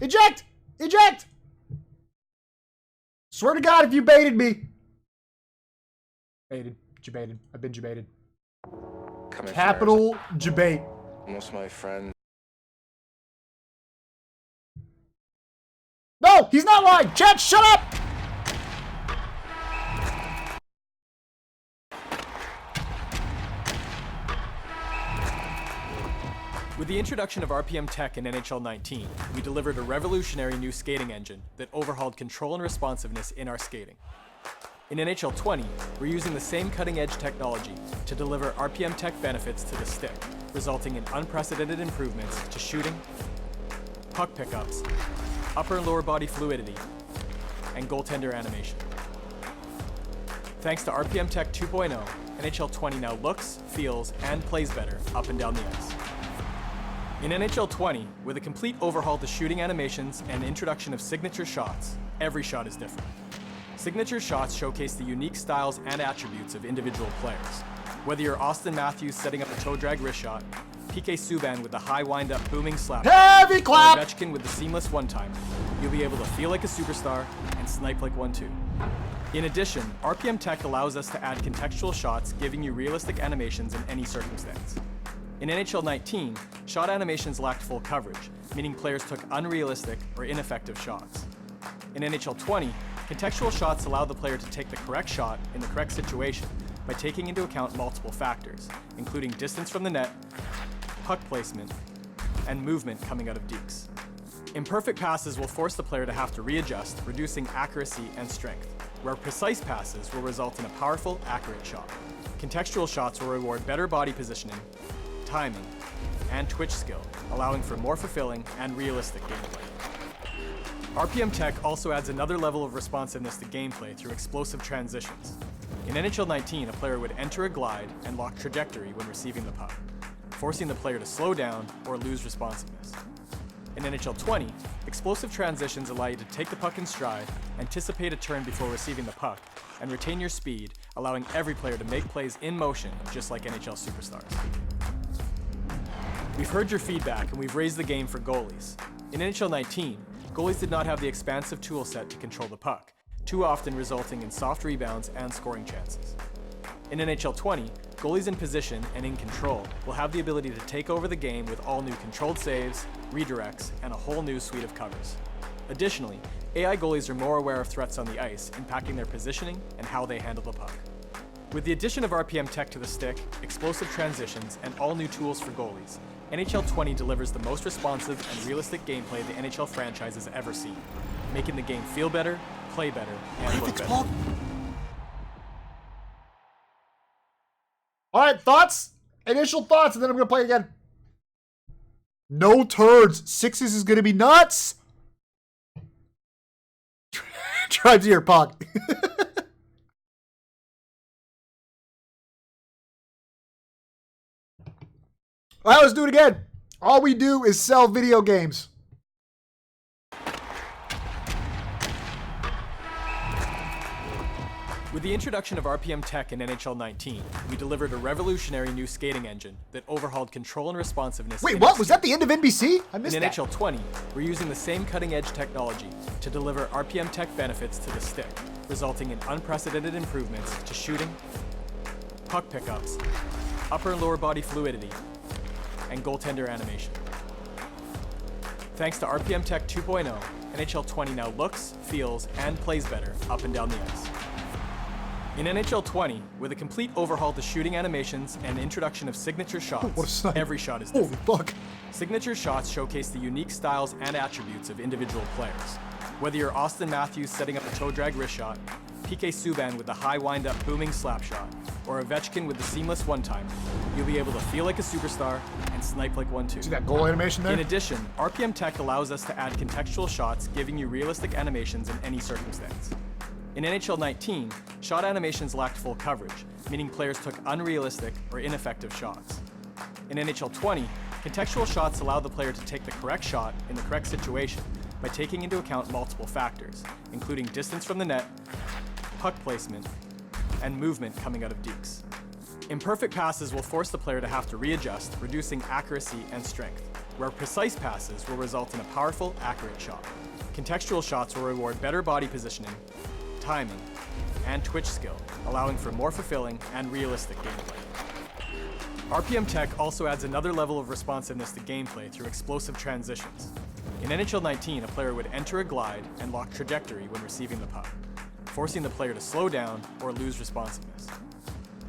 Eject! Eject! Swear to God if you baited me. Baited. Jebaited. I've been jebaited. Capital jebait. Most of my friends. No! He's not lying! Chat, shut up! With the introduction of RPM Tech in NHL19, we delivered a revolutionary new skating engine that overhauled control and responsiveness in our skating. In NHL20, we're using the same cutting-edge technology to deliver RPM Tech benefits to the stick, resulting in unprecedented improvements to shooting, puck pickups, upper and lower body fluidity, and goaltender animation. Thanks to RPM Tech 2.0, NHL20 now looks, feels, and plays better up and down the ice. In NHL20, with a complete overhaul to shooting animations and introduction of signature shots, every shot is different. Signature shots showcase the unique styles and attributes of individual players. Whether you're Austin Matthews setting up a toe drag wrist shot, PK Subban with the high wind-up booming slap, Heavy clap! or Ovechkin with the seamless one-timer, you'll be able to feel like a superstar and snipe like one too. In addition, RPM Tech allows us to add contextual shots, giving you realistic animations in any circumstance. In NHL 19, shot animations lacked full coverage, meaning players took unrealistic or ineffective shots. In NHL 20, contextual shots allow the player to take the correct shot in the correct situation by taking into account multiple factors, including distance from the net, puck placement, and movement coming out of dekes. Imperfect passes will force the player to have to readjust, reducing accuracy and strength, where precise passes will result in a powerful, accurate shot. Contextual shots will reward better body positioning, timing, and twitch skill, allowing for more fulfilling and realistic gameplay. RPM Tech also adds another level of responsiveness to gameplay through explosive transitions. In NHL 19, a player would enter a glide and lock trajectory when receiving the puck, forcing the player to slow down or lose responsiveness. In NHL 20, explosive transitions allow you to take the puck in stride, anticipate a turn before receiving the puck, and retain your speed, allowing every player to make plays in motion, just like NHL superstars. We've heard your feedback and we've raised the game for goalies. In NHL 19, goalies did not have the expansive tool set to control the puck, too often resulting in soft rebounds and scoring chances. In NHL 20, goalies in position and in control will have the ability to take over the game with all new controlled saves, redirects, and a whole new suite of covers. Additionally, AI goalies are more aware of threats on the ice, impacting their positioning and how they handle the puck. With the addition of RPM Tech to the stick, explosive transitions, and all new tools for goalies, NHL 20 delivers the most responsive and realistic gameplay the NHL franchise has ever seen, making the game feel better, play better, and look better. Alright, thoughts? Initial thoughts, and then I'm gonna play again. No turds. Sixes is gonna be nuts. Try to your puck. Alright, let's do it again. All we do is sell video games. With the introduction of RPM Tech in NHL 19, we delivered a revolutionary new skating engine that overhauled control and responsiveness. Wait, what? Was that the end of NBC? I missed that. In NHL 20, we're using the same cutting-edge technology to deliver RPM Tech benefits to the stick, resulting in unprecedented improvements to shooting, puck pickups, upper and lower body fluidity, and goaltender animation. Thanks to RPM Tech 2.0, NHL 20 now looks, feels, and plays better up and down the ice. In NHL 20, with a complete overhaul to shooting animations and introduction of signature shots, every shot is different. Holy fuck. Signature shots showcase the unique styles and attributes of individual players. Whether you're Austin Matthews setting up a toe drag wrist shot, PK Subban with the high wind-up booming slap shot, or Ovechkin with the seamless one-timer, you'll be able to feel like a superstar and snipe like one too. See that goal animation there? In addition, RPM Tech allows us to add contextual shots, giving you realistic animations in any circumstance. In NHL 19, shot animations lacked full coverage, meaning players took unrealistic or ineffective shots. In NHL 20, contextual shots allow the player to take the correct shot in the correct situation by taking into account multiple factors, including distance from the net, puck placement, and movement coming out of dekes. Imperfect passes will force the player to have to readjust, reducing accuracy and strength, where precise passes will result in a powerful, accurate shot. Contextual shots will reward better body positioning, timing, and twitch skill, allowing for more fulfilling and realistic gameplay. RPM Tech also adds another level of responsiveness to gameplay through explosive transitions. In NHL19, a player would enter a glide and lock trajectory when receiving the puck, forcing the player to slow down or lose responsiveness.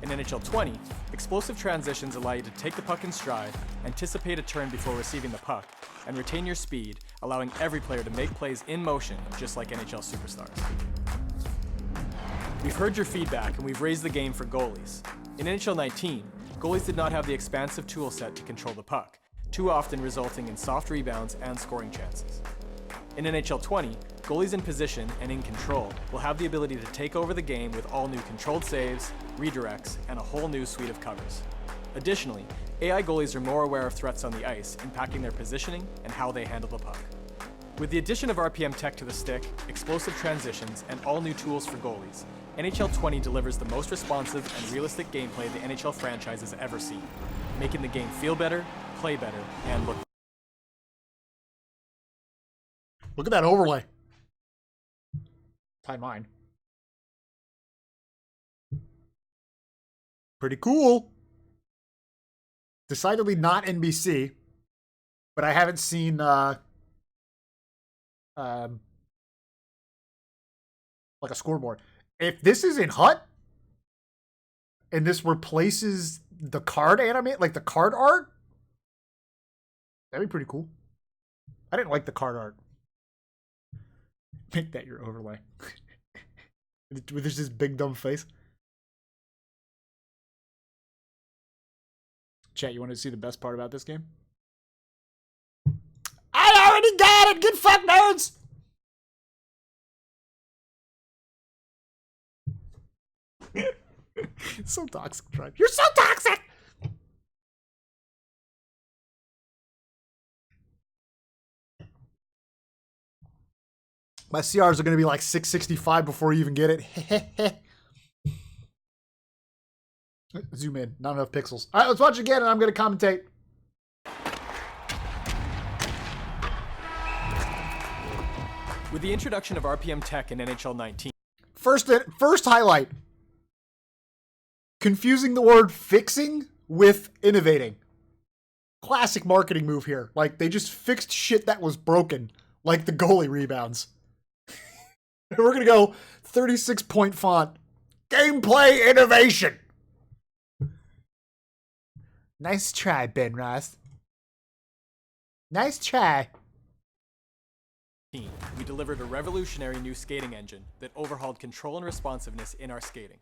In NHL20, explosive transitions allow you to take the puck in stride, anticipate a turn before receiving the puck, and retain your speed, allowing every player to make plays in motion, just like NHL superstars. We've heard your feedback and we've raised the game for goalies. In NHL19, goalies did not have the expansive tool set to control the puck, too often resulting in soft rebounds and scoring chances. In NHL20, goalies in position and in control will have the ability to take over the game with all new controlled saves, redirects, and a whole new suite of covers. Additionally, AI goalies are more aware of threats on the ice, impacting their positioning and how they handle the puck. With the addition of RPM Tech to the stick, explosive transitions, and all new tools for goalies, NHL20 delivers the most responsive and realistic gameplay the NHL franchise has ever seen, making the game feel better, play better, and look. Look at that overlay. Tie mine. Pretty cool. Decidedly not NBC, but I haven't seen like a scoreboard. If this is in HUT and this replaces the card animate, like the card art, that'd be pretty cool. I didn't like the card art. Make that your overlay. With this big dumb face. Chat, you want to see the best part about this game? I already got it! Get fucked, nerds! So toxic, Tribe. You're so toxic! My CRs are going to be like 665 before you even get it. Zoom in. Not enough pixels. All right, let's watch it again, and I'm going to commentate. With the introduction of RPM Tech in NHL 19, First highlight. Confusing the word fixing with innovating. Classic marketing move here. Like, they just fixed shit that was broken, like the goalie rebounds. We're going to go 36-point font. Gameplay innovation. Nice try, Ben Ross. Nice try. we delivered a revolutionary new skating engine that overhauled control and responsiveness in our skating.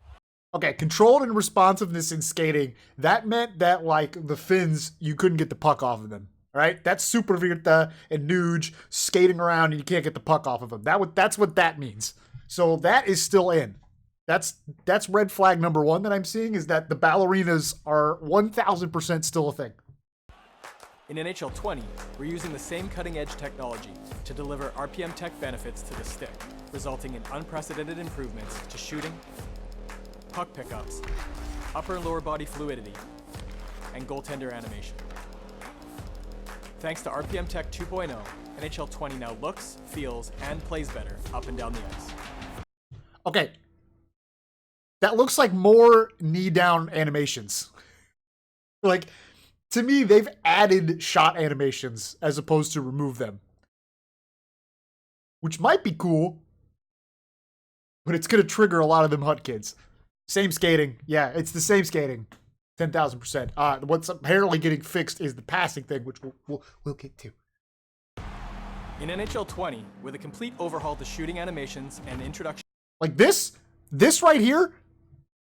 Okay, control and responsiveness in skating. That meant that, like, the Finns, you couldn't get the puck off of them. Right? That's Super Virta and Nuge skating around and you can't get the puck off of them. That's what that means. So that is still in. That's red flag number one that I'm seeing, is that the ballerinas are 1,000% still a thing. In NHL 20, we're using the same cutting-edge technology to deliver RPM Tech benefits to the stick, resulting in unprecedented improvements to shooting, puck pickups, upper and lower body fluidity, and goaltender animation. Thanks to RPM Tech 2.0, NHL 20 now looks, feels, and plays better up and down the ice. Okay. That looks like more knee-down animations. Like, to me, they've added shot animations as opposed to remove them. Which might be cool, but it's going to trigger a lot of them HUT kids. Same skating. Yeah, it's the same skating. 10,000%. What's apparently getting fixed is the passing thing, which we'll get to. In NHL 20, with a complete overhaul to shooting animations and introduction. Like this right here.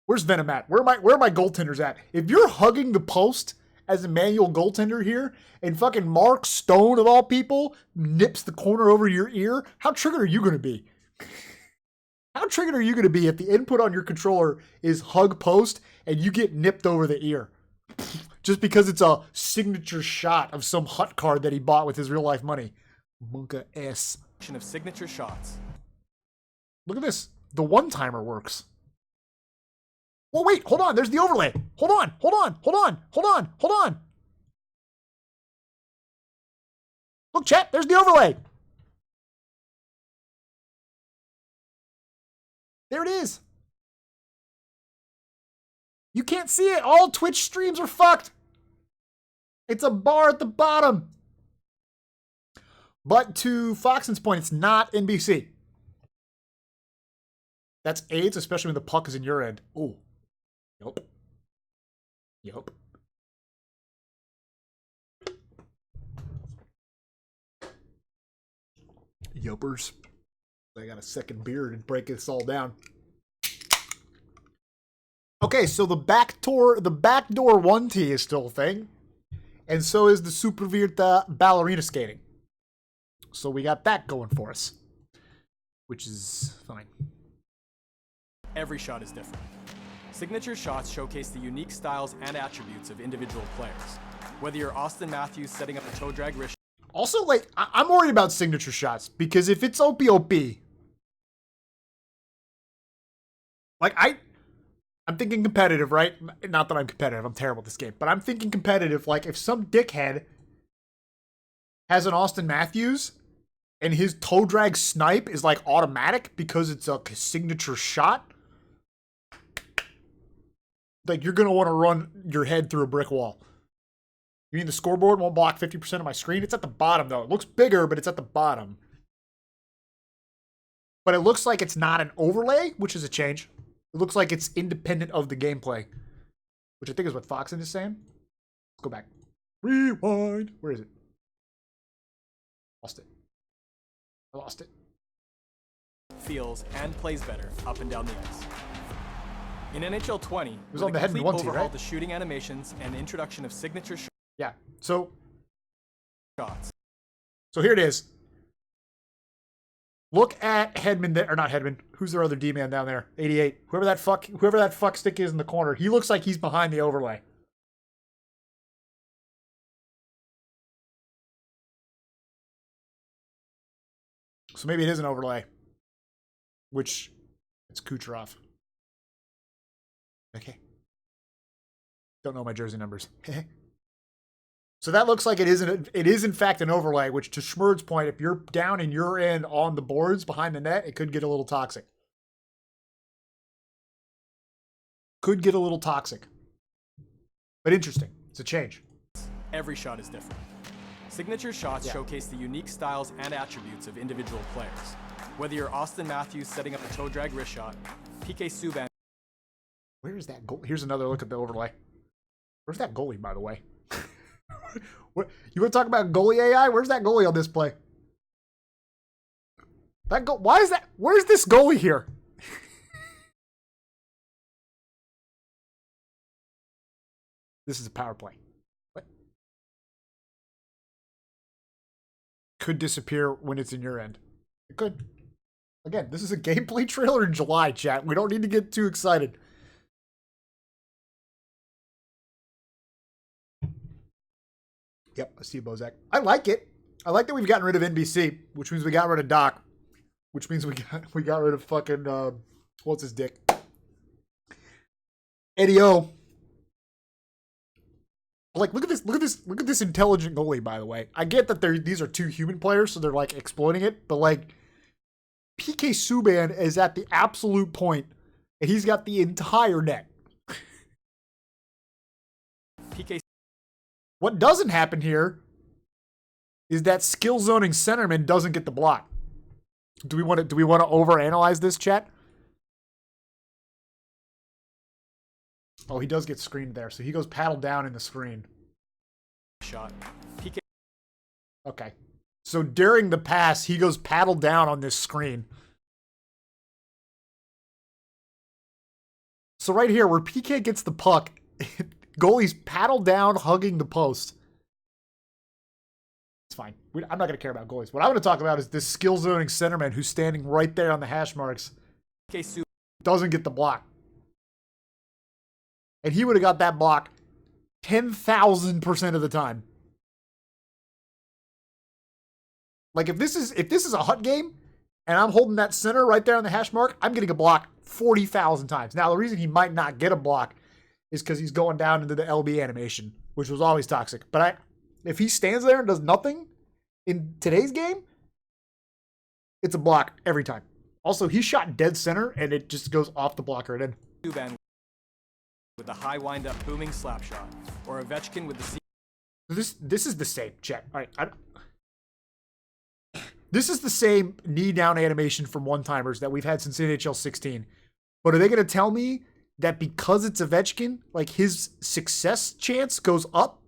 Where's Venom at? Where are my goaltenders at? If you're hugging the post as a manual goaltender here, and fucking Mark Stone of all people nips the corner over your ear, how triggered are you going to be? How triggered are you going to be if the input on your controller is hug post and you get nipped over the ear? Just because it's a signature shot of some HUT card that he bought with his real life money. Monka S. Of signature shots. Look at this. The one-timer works. Well, wait, hold on. There's the overlay. Hold on. Look, chat, there's the overlay. There it is. You can't see it. All Twitch streams are fucked. It's a bar at the bottom. But to Foxen's point, it's not NBC. That's AIDS, especially when the puck is in your end. Ooh. Yup. Yup. Yopers. I got a second beer to break this all down. Okay, so the backdoor 1T is still a thing. And so is the Supervirta ballerina skating. So we got that going for us. Which is fine. Every shot is different. Signature shots showcase the unique styles and attributes of individual players. Whether you're Austin Matthews setting up a toe drag wrist. Also, like, I'm worried about signature shots. Because if it's OP, like, I'm thinking competitive, right? Not that I'm competitive. I'm terrible at this game. But I'm thinking competitive. Like, if some dickhead has an Austin Matthews and his toe drag snipe is, like, automatic because it's a signature shot, like, you're going to want to run your head through a brick wall. You mean the scoreboard won't block 50% of my screen? It's at the bottom, though. It looks bigger, but it's at the bottom. But it looks like it's not an overlay, which is a change. It looks like it's independent of the gameplay, which I think is what Foxen is saying. Let's go back. Rewind. Where is it? Lost it. I lost it. Feels and plays better up and down the ice. In NHL20, it was on the head and 1T, right? The shooting animations and introduction of signature shots. Yeah. So here it is. Look at Hedman there, or not Hedman. Who's their other D-man down there? 88. Whoever that fuck stick is in the corner. He looks like he's behind the overlay. So maybe it is an overlay. Which, it's Kucherov. Okay. Don't know my jersey numbers. So that looks like it is in fact an overlay, which to Schmurd's point, if you're down in your end on the boards behind the net, it could get a little toxic. Could get a little toxic. But interesting. It's a change. Every shot is different. Signature shots showcase the unique styles and attributes of individual players. Whether you're Austin Matthews setting up a toe drag wrist shot, PK Subban. Where is that goal? Here's another look at the overlay. Where's that goalie, by the way? What, you want to talk about goalie AI? Where's that goalie on this play? Why is that? Where's this goalie here? This is a power play. What? Could disappear when it's in your end. It could. Again, this is a gameplay trailer in July, chat. We don't need to get too excited. Yep, Steve Bozak. I like it. I like that we've gotten rid of NBC, which means we got rid of Doc, which means we got rid of fucking what's his dick, Eddie O. Like, look at this intelligent goalie. By the way, I get that these are two human players, so they're like exploiting it, but like PK Subban is at the absolute point, and he's got the entire net. PK. What doesn't happen here is that skill zoning centerman doesn't get the block. Do we want to overanalyze this, chat? Oh, he does get screened there, so he goes paddle down in the screen. Shot. PK. Okay. So during the pass, he goes paddle down on this screen. So right here, where PK gets the puck, goalie's paddle down, hugging the post. It's fine. I'm not going to care about goalies. What I want to talk about is this skill zoning centerman who's standing right there on the hash marks. Doesn't get the block. And he would have got that block 10,000% of the time. Like, if this is a hut game and I'm holding that center right there on the hash mark, I'm getting a block 40,000 times. Now, the reason he might not get a block is because he's going down into the LB animation, which was always toxic. But if he stands there and does nothing, In today's game, it's a block every time. Also, he shot dead center, and it just goes off the blocker and in. Subban with the high wind-up booming slap shot, or Ovechkin with the This is the same, chat. All right, this is the same knee down animation from one-timers that we've had since NHL 16. But are they going to tell me that because it's Ovechkin, like his success chance goes up?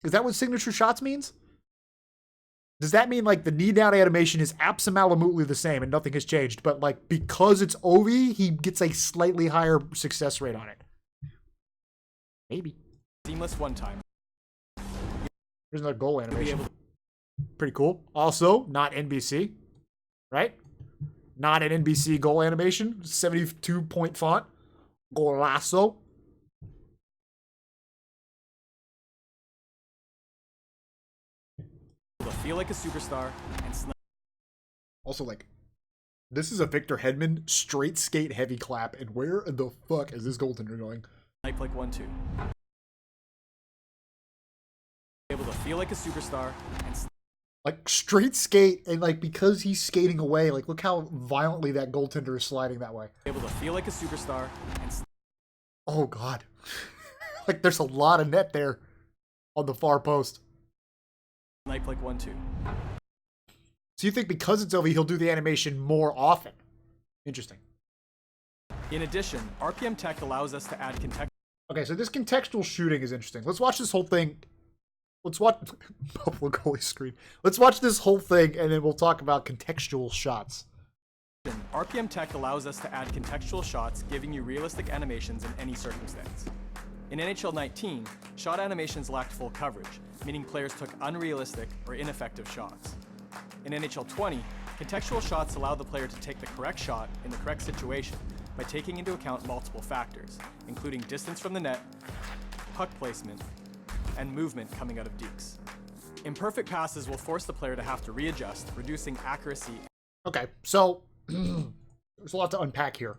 Is that what signature shots means? Does that mean like the knee down animation is absolutely the same and nothing has changed, but like because it's Ovi, he gets a slightly higher success rate on it? Maybe. seamless one-time. Here's another goal animation. Pretty cool. Also, not NBC, right? Not an NBC goal animation. 72-point font. Golasso. Feel like a superstar and also, like, this is a Victor Hedman straight skate heavy clap, and where the fuck is this goaltender going? snipe like 1-2. Able to feel like a superstar and like straight skate, and like because he's skating away, like look how violently that goaltender is sliding that way. able to feel like a superstar and oh god. Like there's a lot of net there on the far post. snipe like 1-2. So you think because it's Ovi, he'll do the animation more often? Interesting. In addition, RPM Tech allows us to add context. Okay, so this contextual shooting is interesting. Let's watch this whole thing. Let's watch Buffalo goalie screen. Let's watch this whole thing, and then we'll talk about contextual shots. RPM Tech allows us to add contextual shots, giving you realistic animations in any circumstance. In NHL19, shot animations lacked full coverage, meaning players took unrealistic or ineffective shots. In NHL20, contextual shots allow the player to take the correct shot in the correct situation by taking into account multiple factors, including distance from the net, puck placement, and movement coming out of dekes. Imperfect passes will force the player to have to readjust, reducing accuracy. Okay, so there's a lot to unpack here.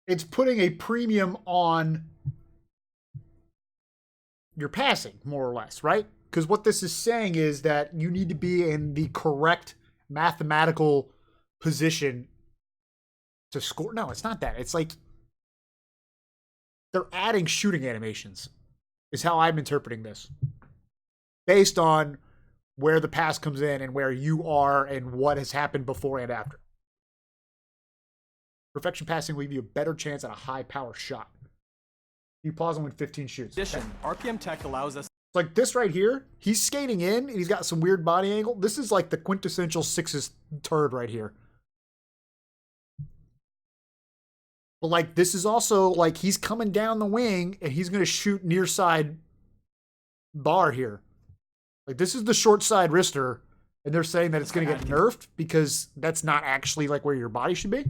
It's putting a premium on your passing, more or less, right? Because what this is saying is that you need to be in the correct mathematical position to score. No, it's not that. It's like they're adding shooting animations, is how I'm interpreting this. Based on where the pass comes in and where you are and what has happened before and after. Perfection passing will give you a better chance at a high power shot. You pause and win 15 shoots. In addition, RPM Tech allows us like this right here, he's skating in and he's got some weird body angle. This is like the quintessential sixes turd right here. But like this is also like he's coming down the wing and he's going to shoot near side bar here. Like this is the short side wrister, and they're saying that it's going to get nerfed because that's not actually like where your body should be.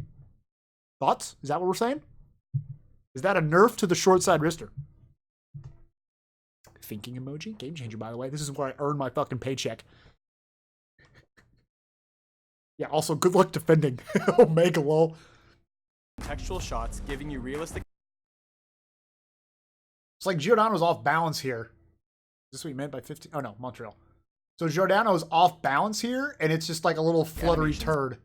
Thoughts? Is that what we're saying? Is that a nerf to the short side wrister? Thinking emoji. Game changer, by the way. This is where I earn my fucking paycheck. Yeah, also good luck defending. Omega lol. Contextual shots, giving you realistic. It's like Giordano's off balance here. Is this what you meant by 15? Oh no, Montreal. So Giordano's off balance here, and it's just like a little fluttery turd.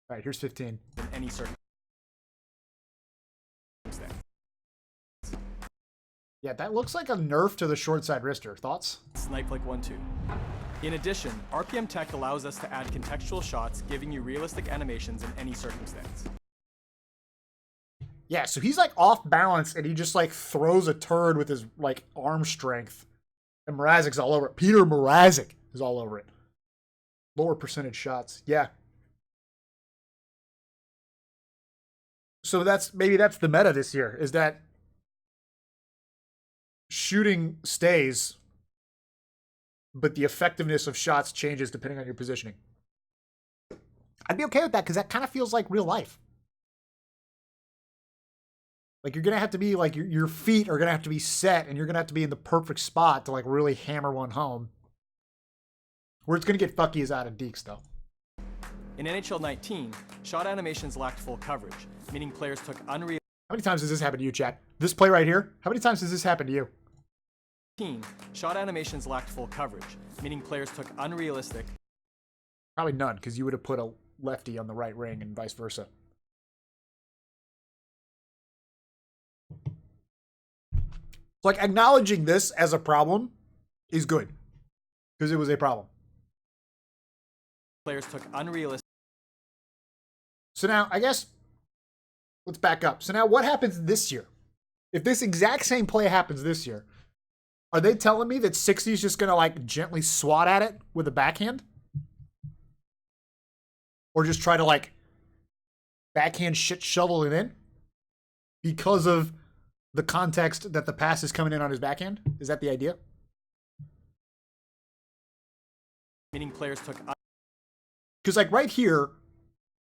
All right, here's 15. In any circumstance. Yeah, that looks like a nerf to the short side wrister. Thoughts? Snipe like 1-2. In addition, RPM Tech allows us to add contextual shots, giving you realistic animations in any circumstance. Yeah, so he's like off balance and he just like throws a turd with his like arm strength. And Mrazek's all over it. Peter Mrazek is all over it. Lower percentage shots. Yeah. So maybe that's the meta this year, is that shooting stays, but the effectiveness of shots changes depending on your positioning. I'd be okay with that because that kind of feels like real life. Like you're going to have to be like, your feet are going to have to be set and you're going to have to be in the perfect spot to like really hammer one home. Where it's going to get fucky is out of dekes though. In NHL 19, shot animations lacked full coverage, meaning players took unreal. How many times does this happen to you, chat? This play right here? How many times does this happen to you? shot animations lacked full coverage, meaning players took unrealistic. Probably none, because you would have put a lefty on the right ring and vice versa. Like, acknowledging this as a problem is good, because it was a problem. Players took unrealistic. So now, I guess, let's back up. So now what happens this year? If this exact same play happens this year, are they telling me that 60 is just going to, like, gently swat at it with a backhand? Or just try to, like, backhand shit shovel it in? Because of the context that the pass is coming in on his backhand? Is that the idea? Meaning players took. Because, like, right here,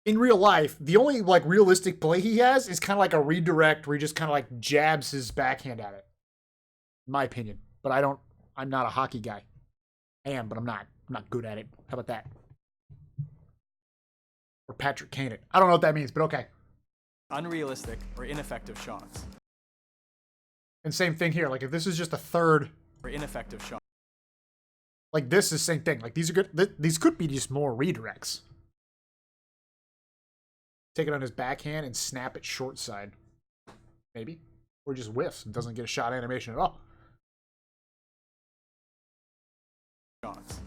in real life, the only, like, realistic play he has is kind of like a redirect where he just kind of, like, jabs his backhand at it. In my opinion. But I'm not a hockey guy. I am, but I'm not good at it. How about that? Or Patrick Kane it. I don't know what that means, but okay. Unrealistic or ineffective shots. And same thing here. Like, if this is just a third. Or ineffective shot. Like, this is the same thing. Like, these are good. These could be just more redirects. Take it on his backhand and snap it short side. Maybe. Or just whiffs and doesn't get a shot animation at all. Shots.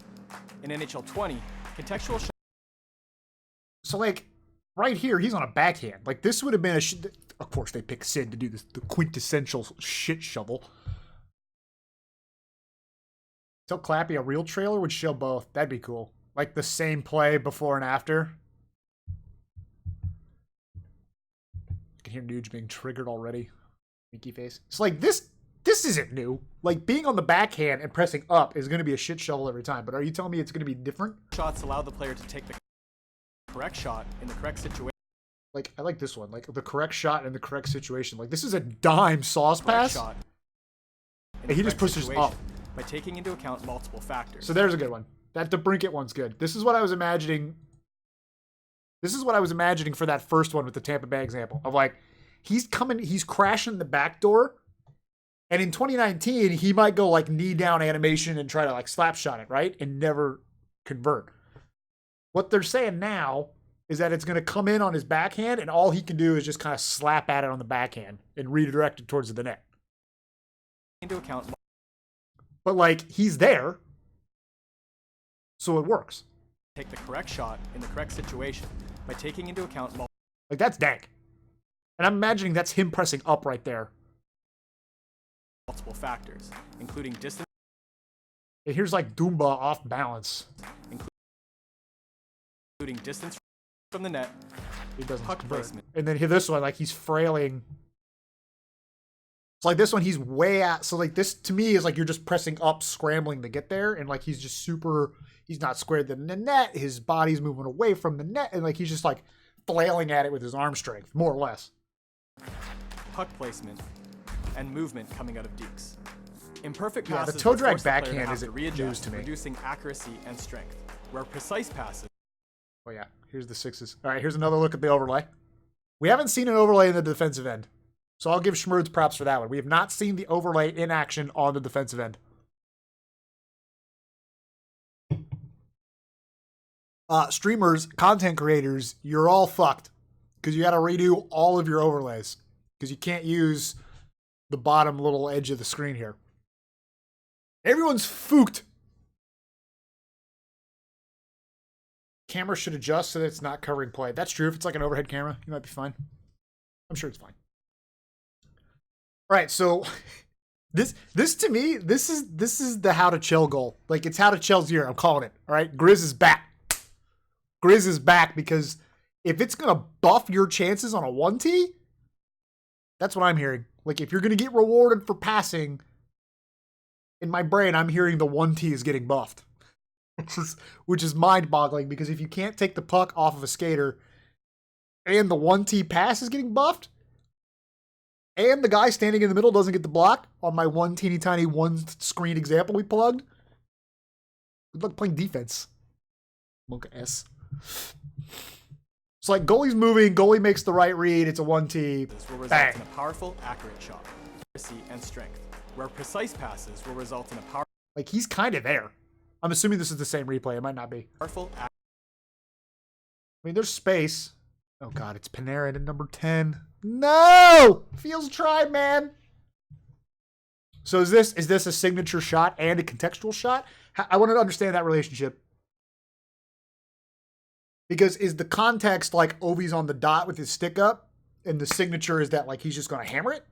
In NHL20, contextual shots. So, like, right here, he's on a backhand. Like, this would have been a... Of course, they pick Sid to do this, the quintessential shit shovel. Tell Clappy a real trailer would show both. That'd be cool. Like, the same play before and after. I can hear Nuge being triggered already. Minky face. It's like, this isn't new. Like, being on the backhand and pressing up is going to be a shit shovel every time. But are you telling me it's going to be different? Shots allow the player to take the correct shot in the correct situation. Like, I like this one. Like, the correct shot in the correct situation. Like, this is a dime sauce pass. Shot and he just pushes up. By taking into account multiple factors. So there's a good one. That DeBrincat one's good. This is what I was imagining. This is what I was imagining for that first one with the Tampa Bay example. Of, like, he's crashing the back door. And in 2019, he might go, like, knee down animation and try to, like, slap shot it, right? And never convert. What they're saying now is that it's going to come in on his backhand, and all he can do is just kind of slap at it on the backhand and redirect it towards the net. Into account. But, like, he's there, so it works. Take the correct shot in the correct situation by taking into account. Like, that's dank. And I'm imagining that's him pressing up right there. Multiple factors, including distance. And here's, like, Doomba off balance. Including distance from the net. He doesn't puck convert. placement. And then this one, like, he's frailing. It's like this one, he's way out. So, like, this to me is like you're just pressing up, scrambling to get there. And, like, he's just he's not squared in the net. His body's moving away from the net. And, like, he's just, like, flailing at it with his arm strength, more or less. Puck placement and movement coming out of dekes. Imperfect Yeah, passes the toe drag force the player to backhand have isn't to readjust, news to me. reducing accuracy and strength. Where precise passes. Oh, yeah. Here's the sixes. All right, here's another look at the overlay. We haven't seen an overlay in the defensive end. So I'll give Schmerds props for that one. We have not seen the overlay in action on the defensive end. Streamers, content creators, you're all fucked. Because you got to redo all of your overlays. Because you can't use the bottom little edge of the screen here. Everyone's fooked. Camera should adjust so that it's not covering play. That's true. If it's like an overhead camera, you might be fine. I'm sure it's fine. All right, so this to me, this is the how to chill goal. Like, it's how to chill's year. I'm calling it. All right, Grizz is back. Grizz is back because if it's gonna buff your chances on a 1T, that's what I'm hearing. Like, if you're gonna get rewarded for passing, in my brain, I'm hearing the 1T is getting buffed. Which is mind-boggling because if you can't take the puck off of a skater and the 1T pass is getting buffed and the guy standing in the middle doesn't get the block on my one teeny tiny one screen example we plugged, good luck playing defense. Monka S. It's like goalie's moving, goalie makes the right read, it's a 1T. This will result Bang. in a powerful, accurate shot. Accuracy and strength. where precise passes will result in a Like, he's kind of there. I'm assuming this is the same replay. It might not be. powerful. I mean, there's space. Oh, God, it's Panarin at number 10. No! Feels tried, man. So is this a signature shot and a contextual shot? I want to understand that relationship. Because is the context like Ovi's on the dot with his stick up, and the signature is that like he's just going to hammer it?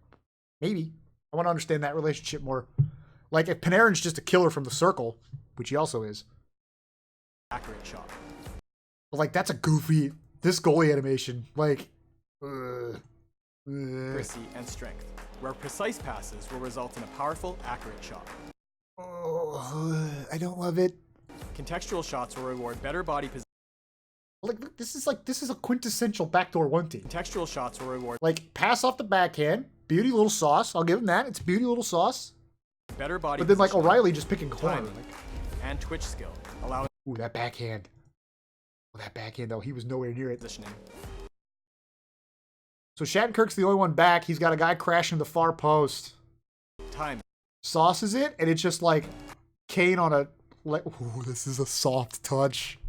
Maybe. I want to understand that relationship more. Like if Panarin's just a killer from the circle, which he also is. Accurate shot. But like that's a goofy, this goalie animation, like... Accuracy and strength, where precise passes will result in a powerful, accurate shot. Oh, I don't love it. Contextual shots will reward better body position. Like this is a quintessential backdoor one team. Contextual shots will reward Like pass off the backhand, beauty little sauce. I'll give him that. It's beauty little sauce. better body But then like positioning, O'Reilly just picking corner. timing, and twitch skill, allowing Ooh, that backhand. Oh, that backhand though, he was nowhere near it. positioning. So Shattenkirk's the only one back. He's got a guy crashing the far post. Time. Sauces it, and it's just like Kane on a... Ooh, this is a soft touch.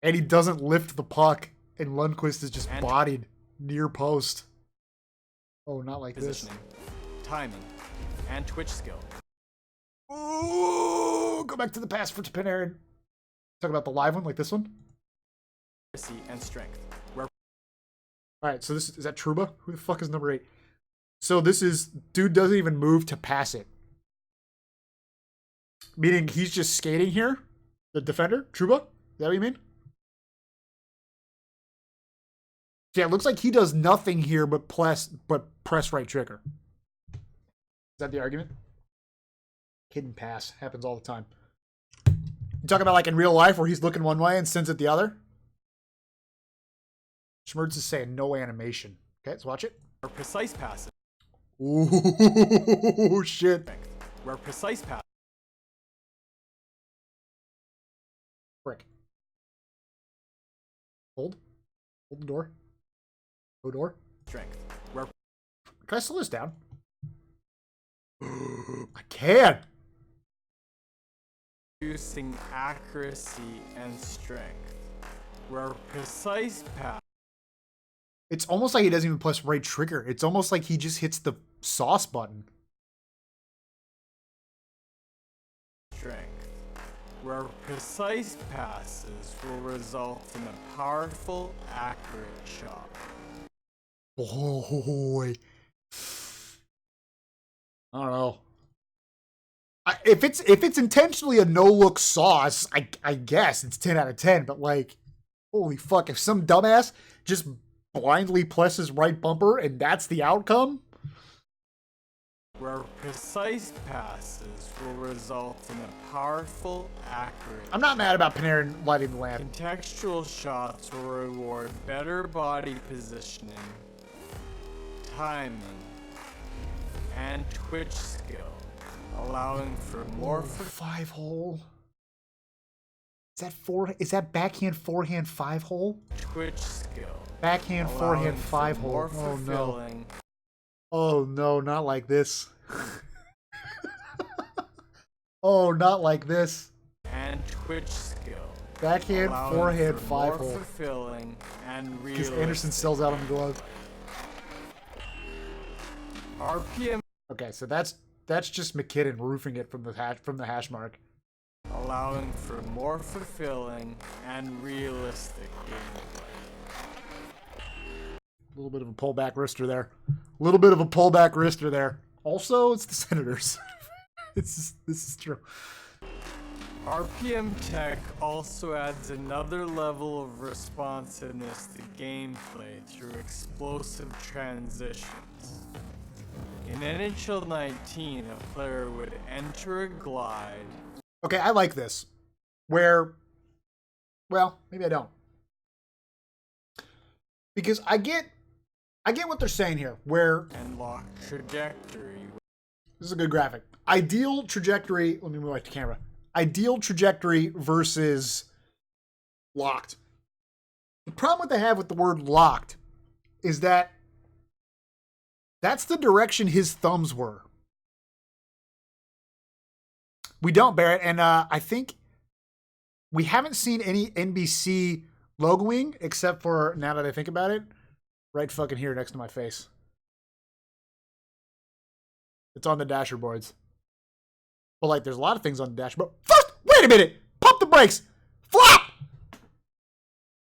And he doesn't lift the puck, and Lundqvist is just bodied near post. Oh, not like Positioning, timing, and twitch skill. this. Ooh, go back to the pass for Panarin. Talk about the live one, like this one. Accuracy and strength, where All right, so this is that Truba? Who the fuck is number 8? So this is dude doesn't even move to pass it. Meaning he's just skating here. The defender, Truba. Is that what you mean? Yeah, it looks like he does nothing here but press right trigger. Is that the argument? Hidden pass happens all the time. You talking about like in real life where he's looking one way and sends it the other? Schmertz is saying no animation. Okay, let's watch it. precise passes. Ooh, shit. Where precise pass. Frick. Hold. Hold the door. No door. Strength. Where Can I slow this down? I can. using accuracy and strength. Where precise pass. It's almost like he doesn't even press right trigger. It's almost like he just hits the sauce button. Strength. Where precise passes will result in a powerful, accurate shot. Boy. I don't know. If it's intentionally a no-look sauce, I guess it's 10 out of 10. But like, holy fuck, if some dumbass just blindly presses right bumper and that's the outcome? Where precise passes will result in a powerful, accurate. I'm not mad about Panarin lighting the lamp. Contextual shots will reward better body positioning, timing, and twitch skill, allowing for more Oh, 5-hole. Is that backhand, forehand, 5-hole? twitch skill. Backhand, allowing forehand, for 5-hole. more Oh no. fulfilling. Oh no, not like this. Oh, not like this. And twitch skill. Backhand, allowing forehand, for more 5-hole. fulfilling and Because realistic. Anderson sells out on the glove. RPM Okay, so that's just McKinnon roofing it from the hash mark. allowing for more fulfilling and realistic gameplay. A little bit of a pullback wrister there. A little bit of a pullback wrister there. Also, it's the Senators. This is true. RPM Tech also adds another level of responsiveness to gameplay through explosive transitions. In NHL 19, a player would enter a glide. Okay, I like this. Where, well, maybe I don't. Because I get what they're saying here, where And lock trajectory. this is a good graphic. Ideal trajectory, let me move back to camera. Ideal trajectory versus locked. The problem that they have with the word locked is that That's the direction his thumbs were. We don't, Barrett. And I think we haven't seen any NBC logoing except for, now that I think about it, right fucking here next to my face. It's on the dasher boards. But like, there's a lot of things on the dashboard. First, wait a minute. Pump the brakes. Flap.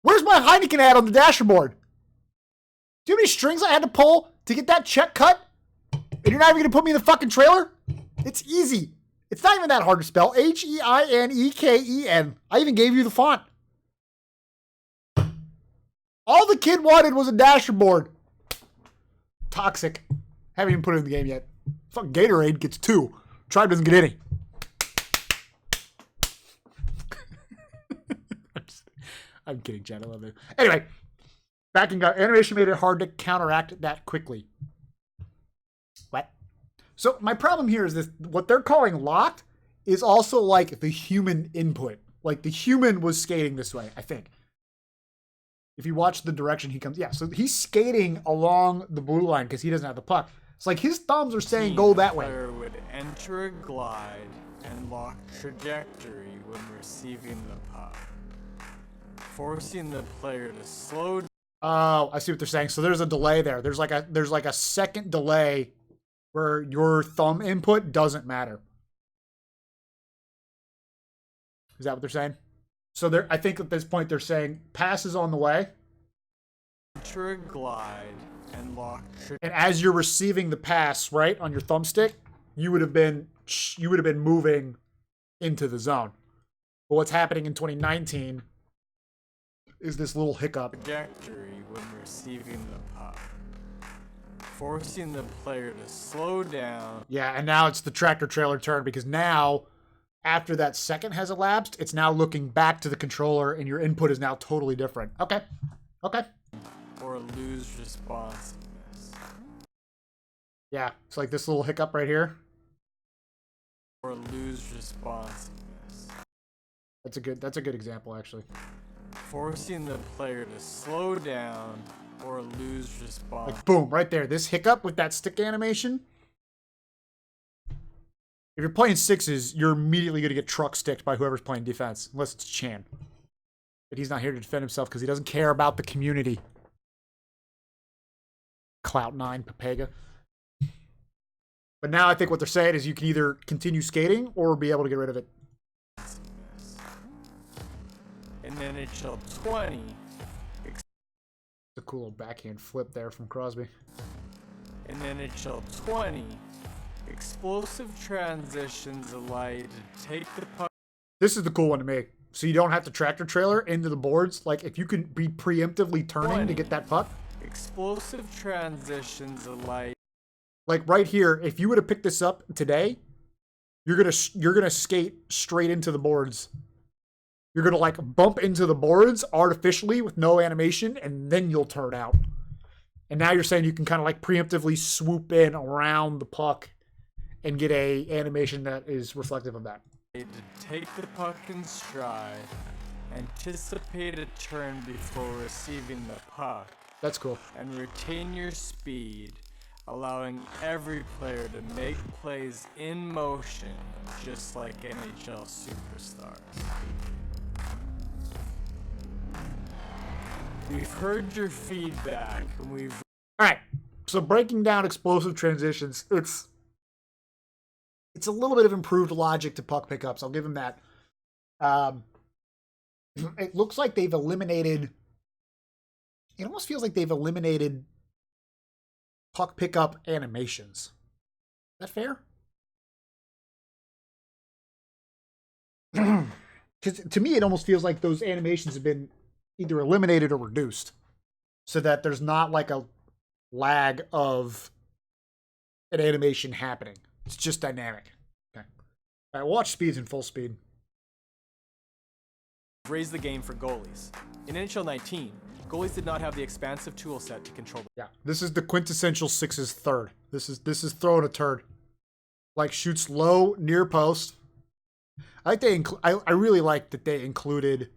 Where's my Heineken ad on the dasher board? Do you know how many strings I had to pull to get that check cut? And you're not even going to put me in the fucking trailer? It's easy. It's not even that hard to spell. Heineken. I even gave you the font. All the kid wanted was a dasher board. Toxic. Haven't even put it in the game yet. Fuck, Gatorade gets 2. Tribe doesn't get any. I'm kidding, Chad. I love it. Anyway, backing up. Animation made it hard to counteract that quickly. What? So my problem here is this. What they're calling locked is also like the human input. Like the human was skating this way, I think. If you watch the direction he comes. Yeah, so he's skating along the blue line because he doesn't have the puck. It's like his thumbs are saying go that way. The player would enter a glide and lock trajectory when receiving the puck, forcing the player to slow down. Oh, I see what they're saying. So there's a delay there. There's like a second delay where your thumb input doesn't matter. Is that what they're saying? So they're, I think at this point they're saying pass is on the way. Enter a glide and lock. And as you're receiving the pass, right, on your thumbstick, you would have been moving into the zone. But what's happening in 2019 is this little hiccup. Trajectory when receiving the puck, forcing the player to slow down. Yeah, and now it's the tractor trailer turn because now, after that second has elapsed, it's now looking back to the controller and your input is now totally different. Okay. Okay. Or lose responsiveness. Yeah, it's like this little hiccup right here. Or lose responsiveness. That's a good example, actually. Forcing the player to slow down or lose response. Like boom, right there. This hiccup with that stick animation. If you're playing sixes, you're immediately going to get truck sticked by whoever's playing defense, unless it's Chan. But he's not here to defend himself because he doesn't care about the community. Clout9, Papega. But now I think what they're saying is you can either continue skating or be able to get rid of it. In NHL20, A cool little backhand flip there from Crosby. in NHL20, explosive transitions allow you to take the puck. This is the cool one to me. So you don't have to tractor trailer into the boards. Like if you can be preemptively turning to get that puck. Explosive transitions allow. Like right here, if you would have picked this up today, you're gonna skate straight into the boards. You're gonna like bump into the boards artificially with no animation, and then you'll turn out. And now you're saying you can kind of like preemptively swoop in around the puck and get a animation that is reflective of that. To take the puck in stride, anticipate a turn before receiving the puck. That's cool. And retain your speed, allowing every player to make plays in motion, just like NHL superstars. We've heard your feedback, and we've... Alright, so breaking down explosive transitions, it's a little bit of improved logic to puck pickups. I'll give them that. It looks like they've eliminated... It almost feels like they've eliminated puck pickup animations. Is that fair? Because to me, it almost feels like those animations have been either eliminated or reduced so that there's not like a lag of an animation happening. It's just dynamic. Okay. All right, watch speeds in full speed. Raise the game for goalies. In NHL19, goalies did not have the expansive tool set to control. Yeah, this is the quintessential sixes third. This is throwing a turd. Like shoots low near post. I think I really like that they included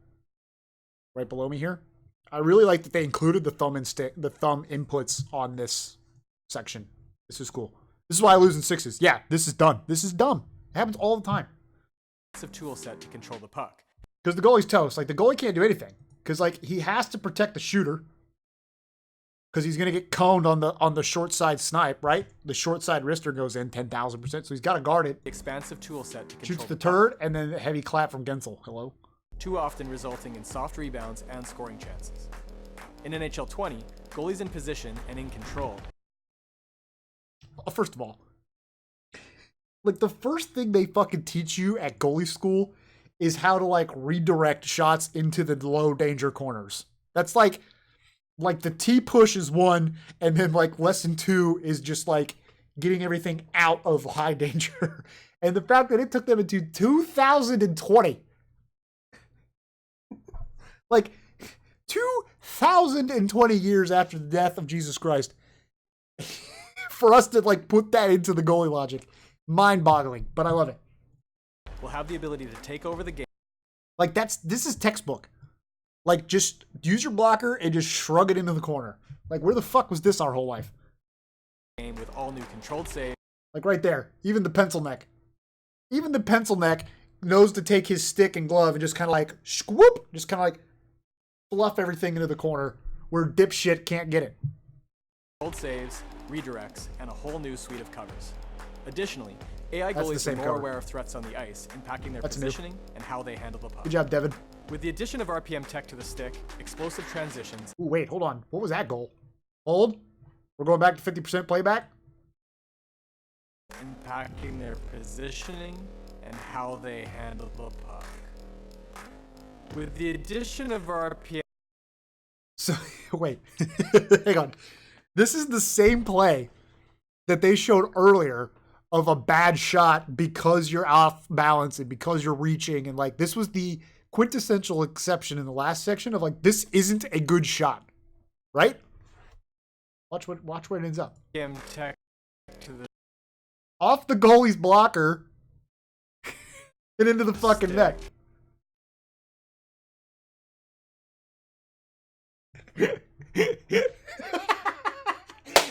right below me here. I really like that they included the thumb inputs on this section. This is cool. This is why I lose in sixes. Yeah, this is done. This is dumb. It happens all the time. Tool set to control the puck. Because the goalie's toast. Like, the goalie can't do anything. Because, like, he has to protect the shooter. Because he's going to get coned on the short side snipe, right? The short side wrister goes in 10,000%. So he's got to guard it. Expansive tool set to control Shoots the turd, and then a heavy clap from Gensel. Hello? Too often resulting in soft rebounds and scoring chances. In NHL 20, goalies in position and in control. First of all, like, the first thing they fucking teach you at goalie school is how to, like, redirect shots into the low danger corners. That's like the T push is one, and then, like, lesson 2 is just, like, getting everything out of high danger. And the fact that it took them into 2020, like, 2020 years after the death of Jesus Christ, for us to, like, put that into the goalie logic. Mind-boggling, but I love it. Will have the ability to take over the game. Like, this is textbook. Like, just use your blocker and just shrug it into the corner. Like, where the fuck was this our whole life? Game with all new controlled saves. Like, right there. Even the pencil neck. Even the pencil neck knows to take his stick and glove and just kind of like, swoop, just kind of like fluff everything into the corner where dipshit can't get it. Controlled saves, redirects, and a whole new suite of covers. Additionally, AI That's the goalies same are more cover. aware of threats on the ice, impacting their That's new. positioning and how they handle the puck. Good job, Devin. With the addition of RPM tech to the stick, explosive transitions, Ooh, wait, hold on. What was that goal? Hold. We're going back to 50% playback. impacting their positioning and how they handle the puck. With the addition of RPM. So, wait. Hang on. This is the same play that they showed earlier of a bad shot because you're off balance and because you're reaching. And, like, this was the quintessential exception in the last section of, like, this isn't a good shot. Right? Watch where it ends up. Tech to the Off the goalie's blocker and into the fucking net.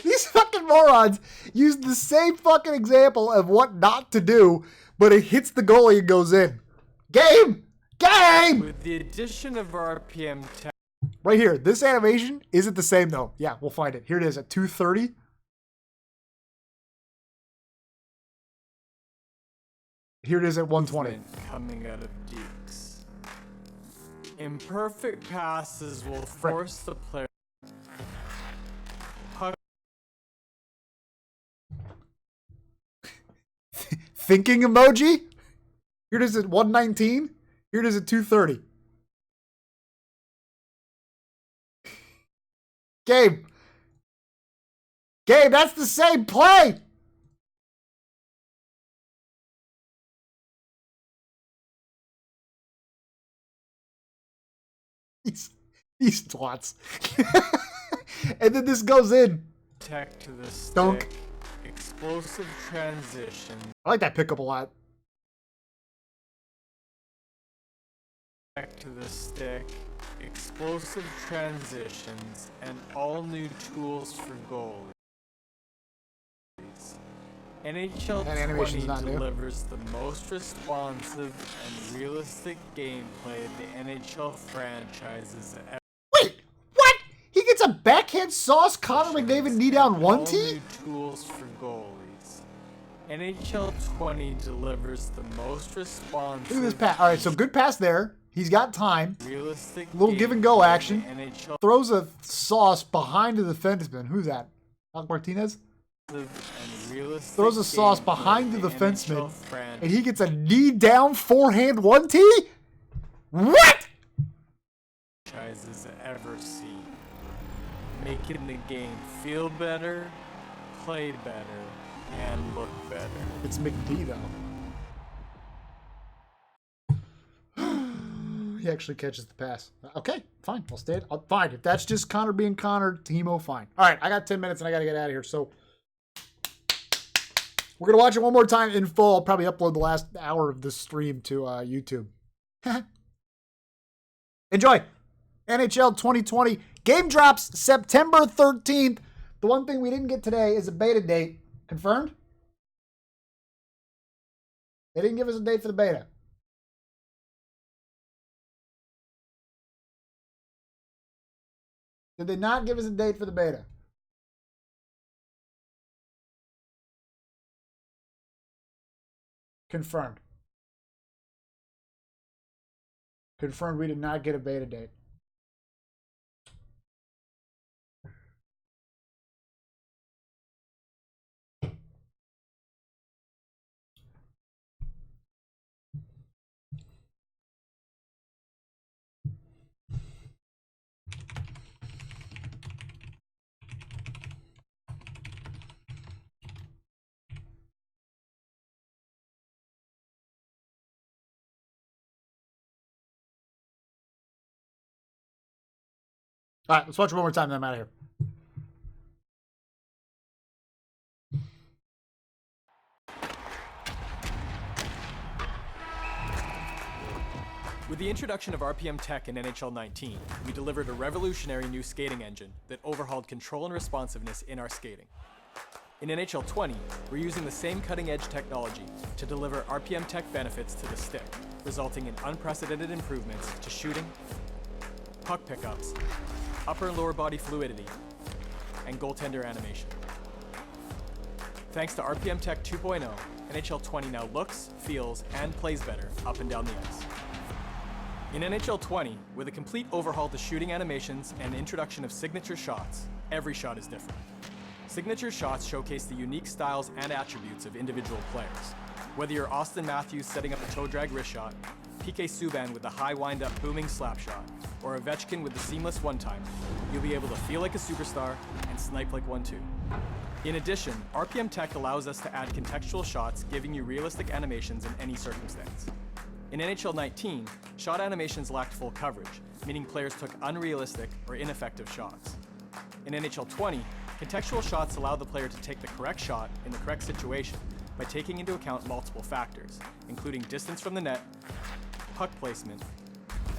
These fucking morons use the same fucking example of what not to do, but it hits the goalie and goes in. Game! Game! With the addition of RPM tech. Right here. This animation isn't the same though. Yeah, we'll find it. Here it is at 2:30. Here it is at 1:20. Coming out of Deeks. Imperfect passes will force the player. Thinking emoji. Here it is at 1:19. Here it is at 2:30. Gabe, that's the same play. These twats. And then this goes in. Tech to the stick. Dunk. Explosive transition. I like that pickup a lot. Tech to the stick. Explosive transitions and all new tools for goalies. NHL That animation's 20 not new. delivers the most responsive and realistic gameplay the NHL franchises ever. Wait, what? He gets a backhand sauce Connor McDavid knee down one All T? new tools for goalies. NHL 20 delivers the most responsive. Look at this pass. All right, so good pass there. He's got time. Realistic Little give and go gameplay action. the NHL Throws a sauce behind the defenseman. Who's that? Alec Martinez? and realistic Throws a sauce gameplay behind the NHL defenseman. franchise And he gets a knee down forehand 1T? What? franchises ever seen. Making the game feel better, play better, and look better. It's McD, though. He actually catches the pass. Okay, fine. I'll stay. Fine. If that's just Connor being Connor, Timo, fine. All right, I got 10 minutes and I got to get out of here. So we're going to watch it one more time in full. I'll probably upload the last hour of this stream to YouTube. Enjoy. NHL 2020. Game drops September 13th. The one thing we didn't get today is a beta date. Confirmed? They didn't give us a date for the beta. Did they not give us a date for the beta? Confirmed. Confirmed we did not get a beta date. All right, let's watch it one more time, then I'm out of here. With the introduction of RPM Tech in NHL19, we delivered a revolutionary new skating engine that overhauled control and responsiveness in our skating. In NHL20, we're using the same cutting-edge technology to deliver RPM Tech benefits to the stick, resulting in unprecedented improvements to shooting, puck pickups, upper and lower body fluidity, and goaltender animation. Thanks to RPM Tech 2.0, NHL20 now looks, feels, and plays better up and down the ice. In NHL20, with a complete overhaul to shooting animations and introduction of signature shots, every shot is different. Signature shots showcase the unique styles and attributes of individual players. Whether you're Austin Matthews setting up a toe drag wrist shot, PK Subban with the high wind-up booming slap shot, or Ovechkin with the seamless one-timer, you'll be able to feel like a superstar and snipe like one too. In addition, RPM Tech allows us to add contextual shots, giving you realistic animations in any circumstance. In NHL 19, shot animations lacked full coverage, meaning players took unrealistic or ineffective shots. In NHL 20, contextual shots allow the player to take the correct shot in the correct situation by taking into account multiple factors, including distance from the net, puck placement,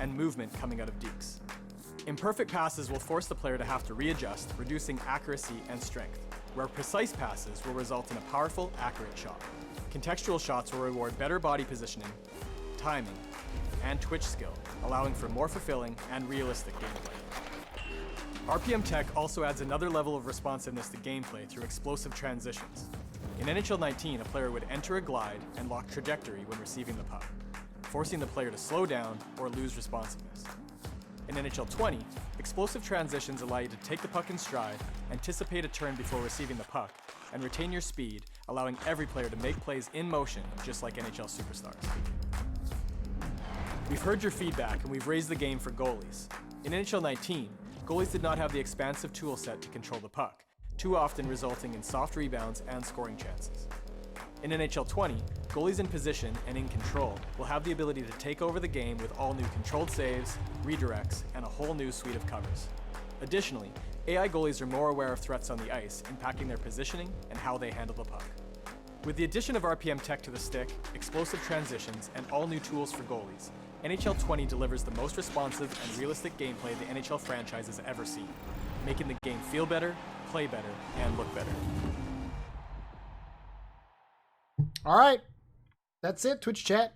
and movement coming out of dekes. Imperfect passes will force the player to have to readjust, reducing accuracy and strength, where precise passes will result in a powerful, accurate shot. Contextual shots will reward better body positioning, timing, and twitch skill, allowing for more fulfilling and realistic gameplay. RPM Tech also adds another level of responsiveness to gameplay through explosive transitions. In NHL 19, a player would enter a glide and lock trajectory when receiving the puck, forcing the player to slow down or lose responsiveness. In NHL 20, explosive transitions allow you to take the puck in stride, anticipate a turn before receiving the puck, and retain your speed, allowing every player to make plays in motion, just like NHL superstars. We've heard your feedback and we've raised the game for goalies. In NHL 19, goalies did not have the expansive tool set to control the puck, too often resulting in soft rebounds and scoring chances. In NHL 20, goalies in position and in control will have the ability to take over the game with all new controlled saves, redirects, and a whole new suite of covers. Additionally, AI goalies are more aware of threats on the ice, impacting their positioning and how they handle the puck. With the addition of RPM Tech to the stick, explosive transitions, and all new tools for goalies, NHL 20 delivers the most responsive and realistic gameplay the NHL franchise has ever seen, making the game feel better, play better, and look better. All right. That's it, Twitch chat.